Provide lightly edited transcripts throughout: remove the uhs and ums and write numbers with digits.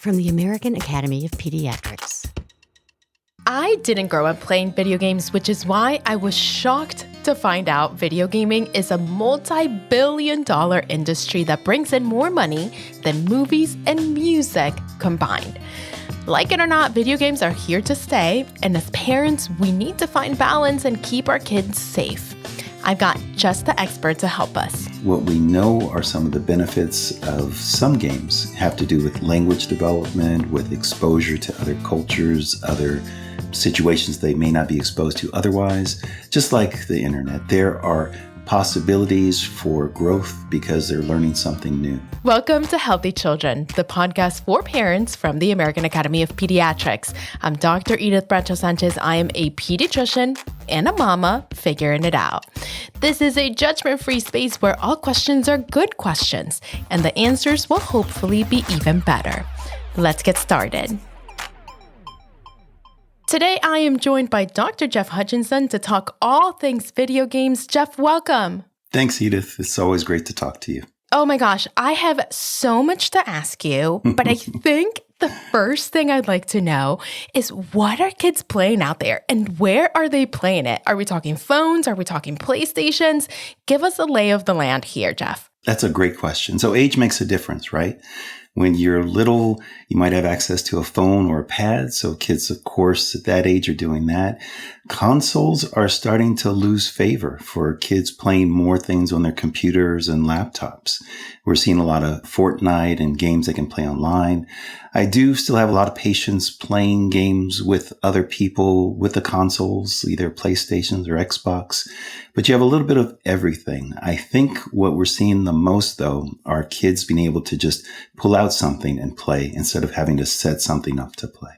from the American Academy of Pediatrics. I didn't grow up playing video games, which is why I was shocked to find out video gaming is a multi-billion-dollar industry that brings in more money than movies and music combined. Like it or not, video games are here to stay, and as parents, we need to find balance and keep our kids safe. I've got just the expert to help us. What we know are some of the benefits of some games have to do with language development, with exposure to other cultures, other situations they may not be exposed to otherwise. Just like the internet, there are possibilities for growth because they're learning something new. Welcome to Healthy Children, the podcast for parents from the American Academy of Pediatrics. I'm Dr. Edith Bracho-Sanchez. I am a pediatrician and a mama figuring it out. This is a judgment-free space where all questions are good questions, and the answers will hopefully be even better. Let's get started. Today, I am joined by Dr. Jeff Hutchinson to talk all things video games. Jeff, welcome. Thanks, Edith. It's always great to talk to you. Oh my gosh, I have so much to ask you, but I think the first thing I'd like to know is what are kids playing out there and where are they playing it? Are we talking phones? Are we talking PlayStations? Give us a lay of the land here, Jeff. That's a great question. So age makes a difference, right? When you're little, you might have access to a phone or a pad. So kids, of course, at that age are doing that. Consoles are starting to lose favor for kids playing more things on their computers and laptops. We're seeing a lot of Fortnite and games they can play online. I do still have a lot of patients playing games with other people with the consoles, either PlayStations or Xbox, but you have a little bit of everything. I think what we're seeing the most, though, are kids being able to just pull out something and play instead of having to set something up to play.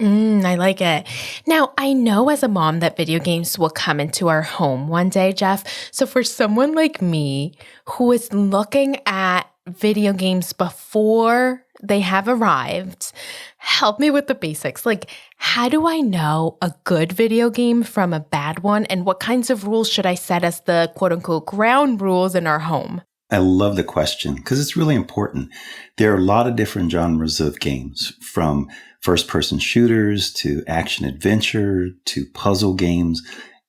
I like it. Now, I know as a mom that video games will come into our home one day, Jeff. So for someone like me who is looking at video games before they have arrived, help me with the basics. Like, how do I know a good video game from a bad one? And what kinds of rules should I set as the quote unquote ground rules in our home? I love the question because it's really important. There are a lot of different genres of games, from first-person shooters to action-adventure to puzzle games.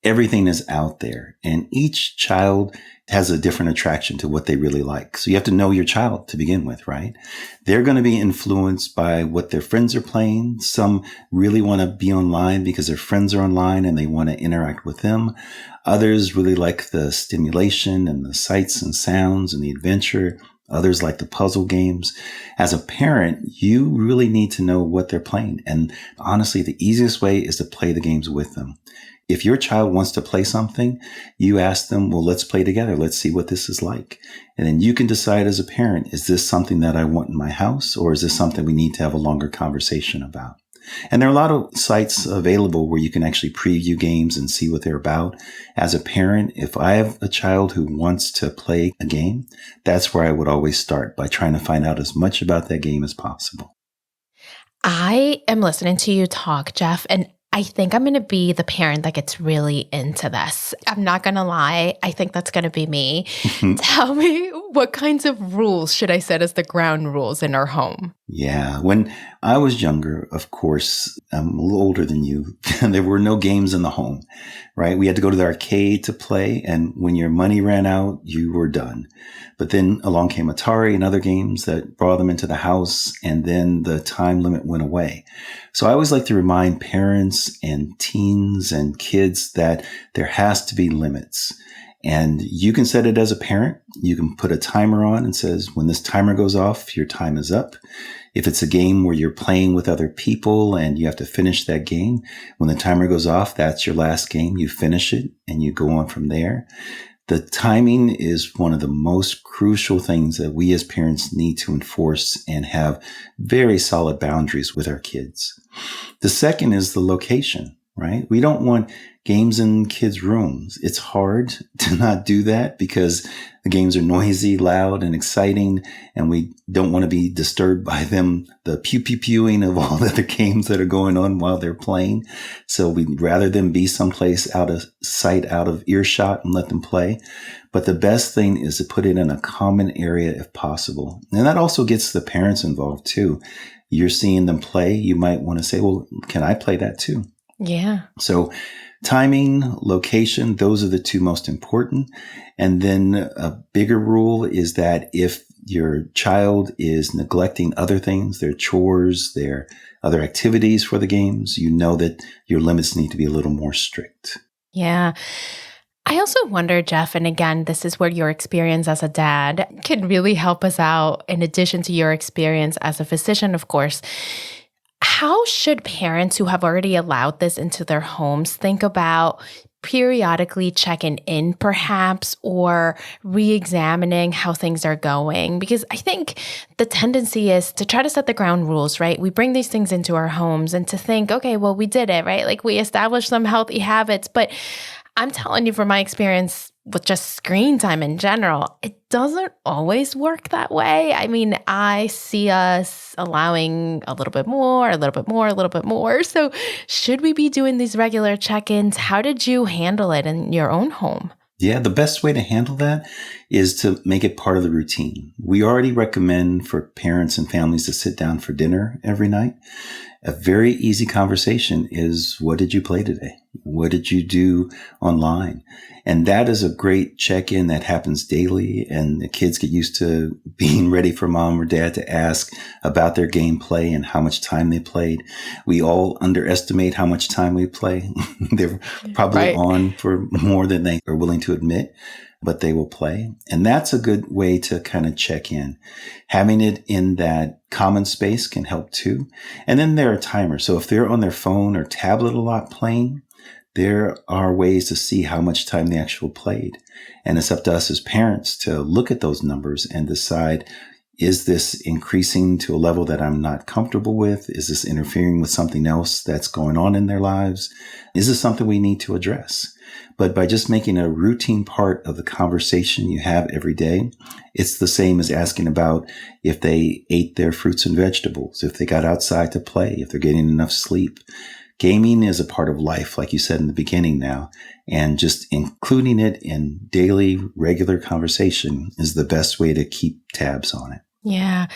Everything is out there, and each child has a different attraction to what they really like. So you have to know your child to begin with, right? They're going to be influenced by what their friends are playing. Some really want to be online because their friends are online and they want to interact with them. Others really like the stimulation and the sights and sounds and the adventure. Others like the puzzle games. As a parent, you really need to know what they're playing. And honestly, the easiest way is to play the games with them. If your child wants to play something, you ask them, well, let's play together. Let's see what this is like. And then you can decide as a parent, is this something that I want in my house, or is this something we need to have a longer conversation about? And there are a lot of sites available where you can actually preview games and see what they're about. As a parent, if I have a child who wants to play a game, that's where I would always start, by trying to find out as much about that game as possible. I am listening to you talk, Jeff, and I think I'm going to be the parent that gets really into this. I'm not going to lie. I think that's going to be me. Tell me, what kinds of rules should I set as the ground rules in our home? Yeah. When I was younger, of course, I'm a little older than you, there were no games in the home, right? We had to go to the arcade to play. And when your money ran out, you were done. But then along came Atari and other games that brought them into the house. And then the time limit went away. So I always like to remind parents and teens and kids that there has to be limits. And you can set it as a parent. You can put a timer on and says, when this timer goes off, your time is up. If it's a game where you're playing with other people and you have to finish that game, when the timer goes off, that's your last game. You finish it and you go on from there. The timing is one of the most crucial things that we as parents need to enforce and have very solid boundaries with our kids. The second is the location, right? We don't want games in kids' rooms. It's hard to not do that because the games are noisy, loud, and exciting, and we don't want to be disturbed by them, the pew-pew-pewing of all the other games that are going on while they're playing. So we'd rather them be someplace out of sight, out of earshot, and let them play. But the best thing is to put it in a common area if possible. And that also gets the parents involved too. You're seeing them play. You might want to say, well, can I play that too? Yeah. So timing, location, those are the two most important. And then a bigger rule is that if your child is neglecting other things, their chores, their other activities for the games, you know that your limits need to be a little more strict. Yeah. I also wonder, Jeff, and again, this is where your experience as a dad can really help us out, in addition to your experience as a physician, of course. How should parents who have already allowed this into their homes think about periodically checking in, perhaps, or re-examining how things are going? Because I think the tendency is to try to set the ground rules, right? We bring these things into our homes and to think, okay, well, we did it, right? Like we established some healthy habits, but I'm telling you from my experience with just screen time in general, it doesn't always work that way. I mean, I see us allowing a little bit more, a little bit more, a little bit more. So should we be doing these regular check-ins? How did you handle it in your own home? Yeah, the best way to handle that is to make it part of the routine. We already recommend for parents and families to sit down for dinner every night. A very easy conversation is, what did you play today? What did you do online? And that is a great check-in that happens daily, and the kids get used to being ready for mom or dad to ask about their gameplay and how much time they played. We all underestimate how much time we play. They're probably on for more than they are willing to admit, but they will play. And that's a good way to kind of check in. Having it in that common space can help too. And then there are timers. So if they're on their phone or tablet a lot playing, there are ways to see how much time they actually played. And it's up to us as parents to look at those numbers and decide, is this increasing to a level that I'm not comfortable with? Is this interfering with something else that's going on in their lives? Is this something we need to address? But by just making a routine part of the conversation you have every day, it's the same as asking about if they ate their fruits and vegetables, if they got outside to play, if they're getting enough sleep. Gaming is a part of life, like you said in the beginning now, and just including it in daily, regular conversation is the best way to keep tabs on it. Yeah,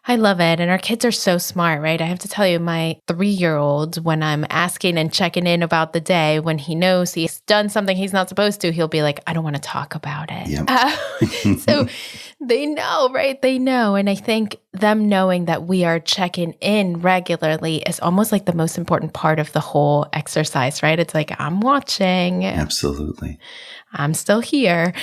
I love it. And our kids are so smart, right? I have to tell you, my 3-year-old, when I'm asking and checking in about the day, when he knows he's done something he's not supposed to, he'll be like, I don't want to talk about it. Yep. So they know, right? They know. And I think them knowing that we are checking in regularly is almost like the most important part of the whole exercise, right? It's like, I'm watching. Absolutely. I'm still here.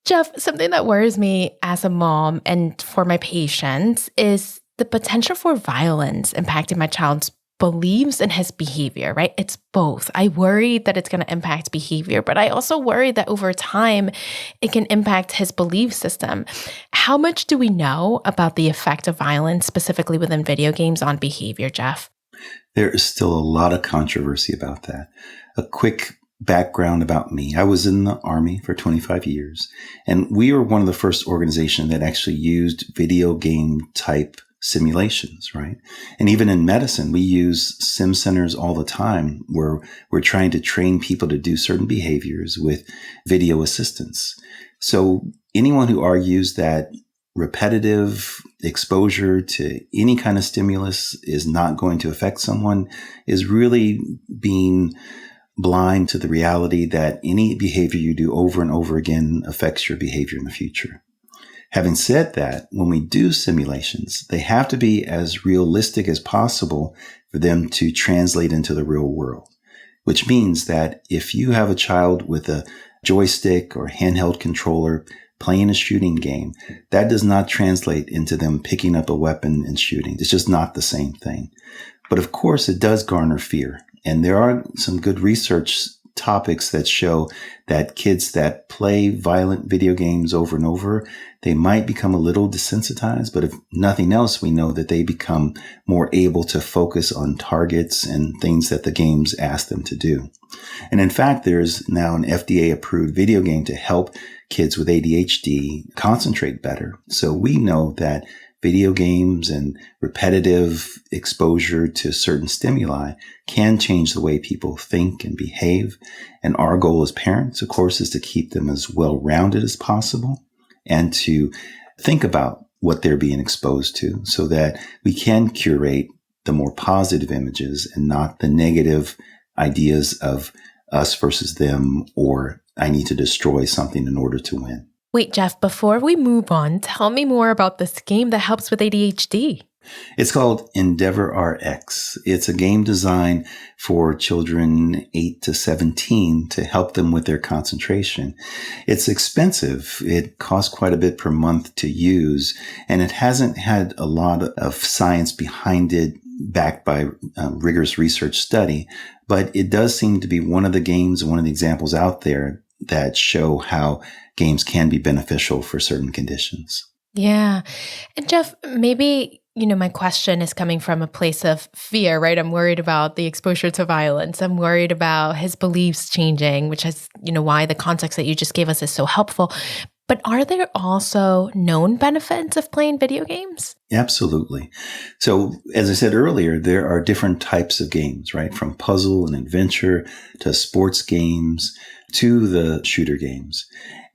Jeff, something that worries me as a mom and for my patients is the potential for violence impacting my child's beliefs and his behavior, right? It's both. I worry that it's going to impact behavior, but I also worry that over time, it can impact his belief system. How much do we know about the effect of violence, specifically within video games, on behavior, Jeff? There is still a lot of controversy about that. A quick background about me. I was in the Army for 25 years, and we were one of the first organizations that actually used video game type simulations, right? And even in medicine, we use sim centers all the time where we're trying to train people to do certain behaviors with video assistance. So anyone who argues that repetitive exposure to any kind of stimulus is not going to affect someone is really being blind to the reality that any behavior you do over and over again affects your behavior in the future. Having said that, when we do simulations, they have to be as realistic as possible for them to translate into the real world, which means that if you have a child with a joystick or handheld controller playing a shooting game, that does not translate into them picking up a weapon and shooting. It's just not the same thing. But of course, it does garner fear. And there are some good research topics that show that kids that play violent video games over and over, they might become a little desensitized, but if nothing else, we know that they become more able to focus on targets and things that the games ask them to do. And in fact, there's now an FDA-approved video game to help kids with ADHD concentrate better. So we know that video games and repetitive exposure to certain stimuli can change the way people think and behave. And our goal as parents, of course, is to keep them as well-rounded as possible and to think about what they're being exposed to so that we can curate the more positive images and not the negative ideas of us versus them, or I need to destroy something in order to win. Wait, Jeff, before we move on, tell me more about this game that helps with ADHD. It's called Endeavor RX. It's a game designed for children 8 to 17 to help them with their concentration. It's expensive. It costs quite a bit per month to use, and it hasn't had a lot of science behind it, backed by rigorous research study, but it does seem to be one of the games, one of the examples out there that show how games can be beneficial for certain conditions. Yeah. And Jeff, maybe, my question is coming from a place of fear, right? I'm worried about the exposure to violence. I'm worried about his beliefs changing, which is, why the context that you just gave us is so helpful. But are there also known benefits of playing video games? Absolutely. So, as I said earlier, there are different types of games, right? From puzzle and adventure to sports games to the shooter games.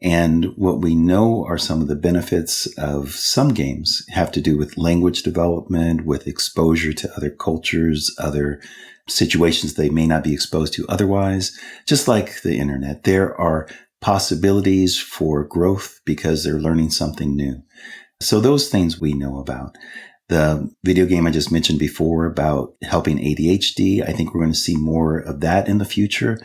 And what we know are some of the benefits of some games have to do with language development, with exposure to other cultures, other situations they may not be exposed to otherwise. Just like the internet, there are possibilities for growth because they're learning something new. So those things we know about. The video game I just mentioned before about helping ADHD, I think we're going to see more of that in the future.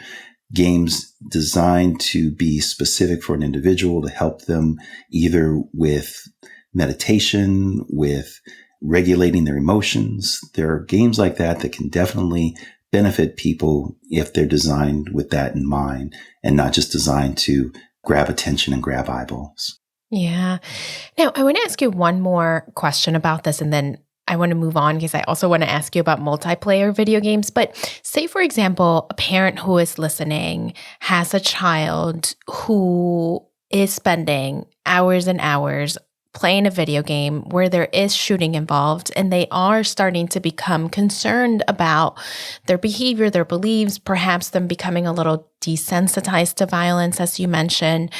Games designed to be specific for an individual to help them either with meditation, with regulating their emotions. There are games like that that can definitely benefit people if they're designed with that in mind and not just designed to grab attention and grab eyeballs. Yeah. Now, I want to ask you one more question about this, and then I want to move on because I also want to ask you about multiplayer video games. But say, for example, a parent who is listening has a child who is spending hours and hours playing a video game where there is shooting involved, and they are starting to become concerned about their behavior, their beliefs, perhaps them becoming a little desensitized to violence, as you mentioned.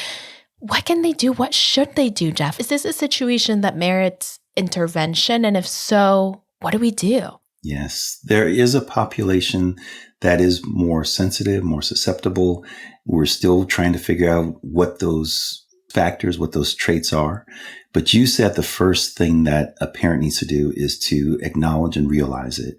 What can they do? What should they do, Jeff? Is this a situation that merits intervention? And if so, what do we do? Yes, there is a population that is more sensitive, more susceptible. We're still trying to figure out what those factors, what those traits are. But you said the first thing that a parent needs to do is to acknowledge and realize it.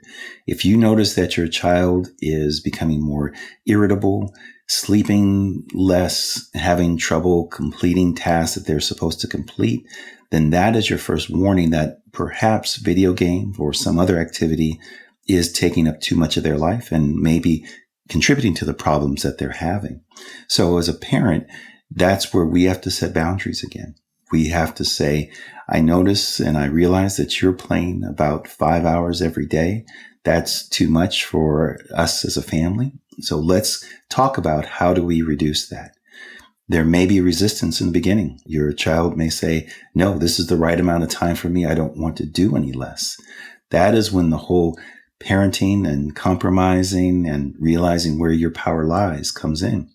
If you notice that your child is becoming more irritable, sleeping less, having trouble completing tasks that they're supposed to complete, then that is your first warning that perhaps video game or some other activity is taking up too much of their life and maybe contributing to the problems that they're having. So as a parent, that's where we have to set boundaries again. We have to say, I notice and I realize that you're playing about 5 hours every day. That's too much for us as a family. So let's talk about how do we reduce that. There may be resistance in the beginning. Your child may say, no, this is the right amount of time for me. I don't want to do any less. That is when the whole parenting and compromising and realizing where your power lies comes in.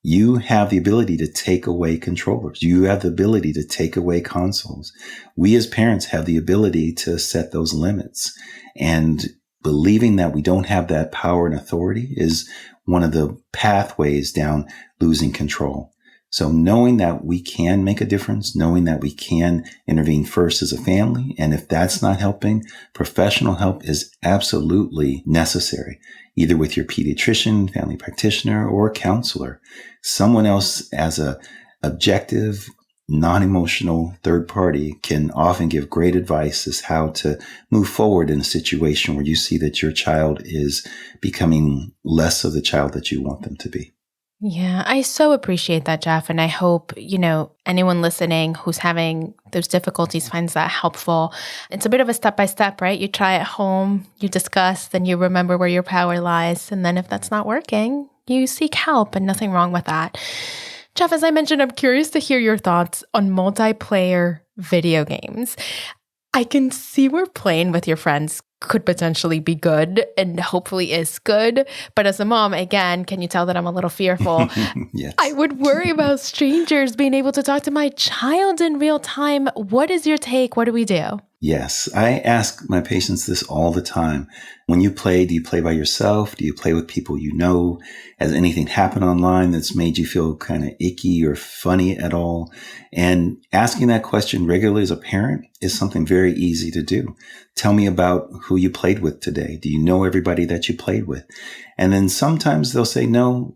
You have the ability to take away controllers. You have the ability to take away consoles. We as parents have the ability to set those limits. And believing that we don't have that power and authority is one of the pathways down losing control. So knowing that we can make a difference, knowing that we can intervene first as a family, and if that's not helping, professional help is absolutely necessary, either with your pediatrician, family practitioner, or counselor. Someone else as a objective, non-emotional third party can often give great advice as how to move forward in a situation where you see that your child is becoming less of the child that you want them to be. Yeah, I so appreciate that, Jeff. And I hope, anyone listening who's having those difficulties finds that helpful. It's a bit of a step-by-step, right? You try at home, you discuss, then you remember where your power lies. And then if that's not working, you seek help, and nothing wrong with that. Jeff, as I mentioned, I'm curious to hear your thoughts on multiplayer video games. I can see where playing with your friends could potentially be good and hopefully is good. But as a mom, again, can you tell that I'm a little fearful? Yes. I would worry about strangers being able to talk to my child in real time. What is your take? What do we do? Yes, I ask my patients this all the time. When you play, do you play by yourself? Do you play with people you know? Has anything happened online that's made you feel kind of icky or funny at all? And asking that question regularly as a parent is something very easy to do. Tell me about who you played with today. Do you know everybody that you played with? And then sometimes they'll say, no,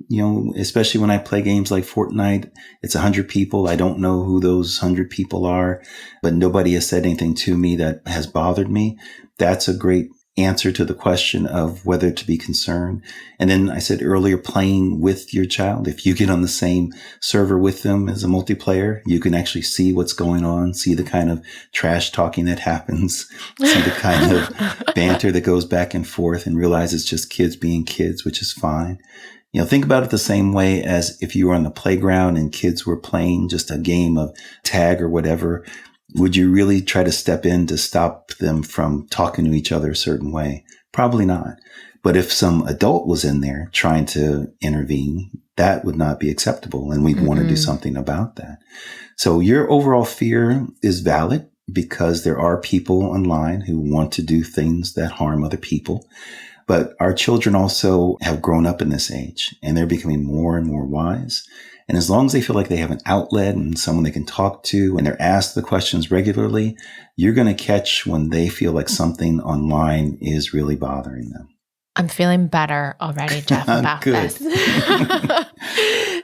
especially when I play games like Fortnite, it's 100 people. I don't know who those 100 people are, but nobody has said anything to me that has bothered me. That's a great answer to the question of whether to be concerned. And then I said earlier, playing with your child. If you get on the same server with them as a multiplayer, you can actually see what's going on, see the kind of trash talking that happens, see the kind of banter that goes back and forth, and realize it's just kids being kids, which is fine. Think about it the same way as if you were on the playground and kids were playing just a game of tag or whatever. Would you really try to step in to stop them from talking to each other a certain way? Probably not. But if some adult was in there trying to intervene, that would not be acceptable, and we'd want to do something about that. So your overall fear is valid because there are people online who want to do things that harm other people. But our children also have grown up in this age, and they're becoming more and more wise. And as long as they feel like they have an outlet and someone they can talk to, and they're asked the questions regularly, you're going to catch when they feel like something online is really bothering them. I'm feeling better already, Jeff, about this.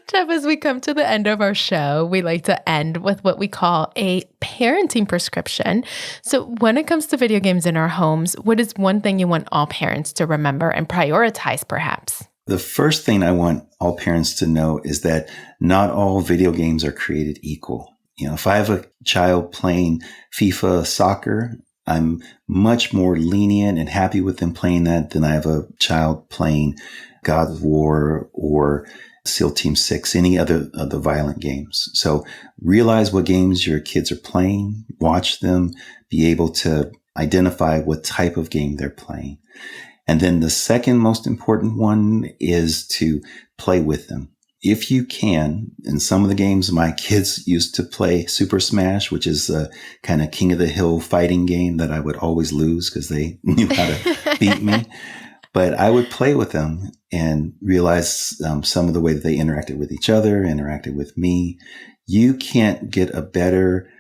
Jeff, as we come to the end of our show, we like to end with what we call a parenting prescription. So when it comes to video games in our homes, what is one thing you want all parents to remember and prioritize, perhaps? The first thing I want all parents to know is that not all video games are created equal. If I have a child playing FIFA soccer, I'm much more lenient and happy with them playing that than I have a child playing God of War or SEAL Team 6, any other of the violent games. So realize what games your kids are playing, watch them, be able to identify what type of game they're playing. And then the second most important one is to play with them. If you can, in some of the games, my kids used to play Super Smash, which is a kind of king of the hill fighting game that I would always lose because they knew how to beat me. But I would play with them and realize some of the way that they interacted with each other, interacted with me. You can't get a better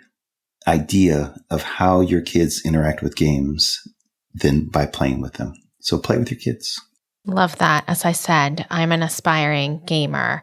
idea of how your kids interact with games than by playing with them. So play with your kids. Love that. As I said, I'm an aspiring gamer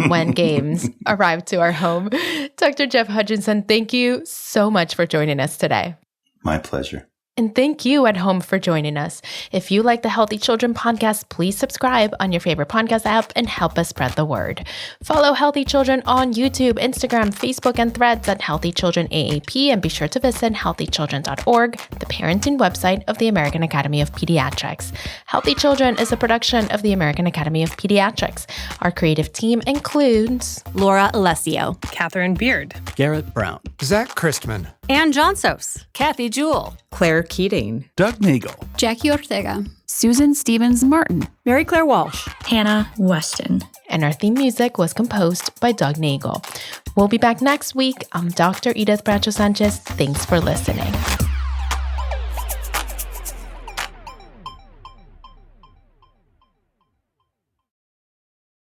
when games arrive to our home. Dr. Jeff Hutchinson, thank you so much for joining us today. My pleasure. And thank you at home for joining us. If you like the Healthy Children podcast, please subscribe on your favorite podcast app and help us spread the word. Follow Healthy Children on YouTube, Instagram, Facebook, and Threads at Healthy Children AAP, and be sure to visit healthychildren.org, the parenting website of the American Academy of Pediatrics. Healthy Children is a production of the American Academy of Pediatrics. Our creative team includes Laura Alessio, Catherine Beard, Garrett Brown, Zach Christman, Ann Johnsos, Kathy Jewell, Claire Keating, Doug Nagel, Jackie Ortega, Susan Stevens Martin, Mary Claire Walsh, Hannah Weston. And our theme music was composed by Doug Nagel. We'll be back next week. I'm Dr. Edith Bracho-Sanchez. Thanks for listening.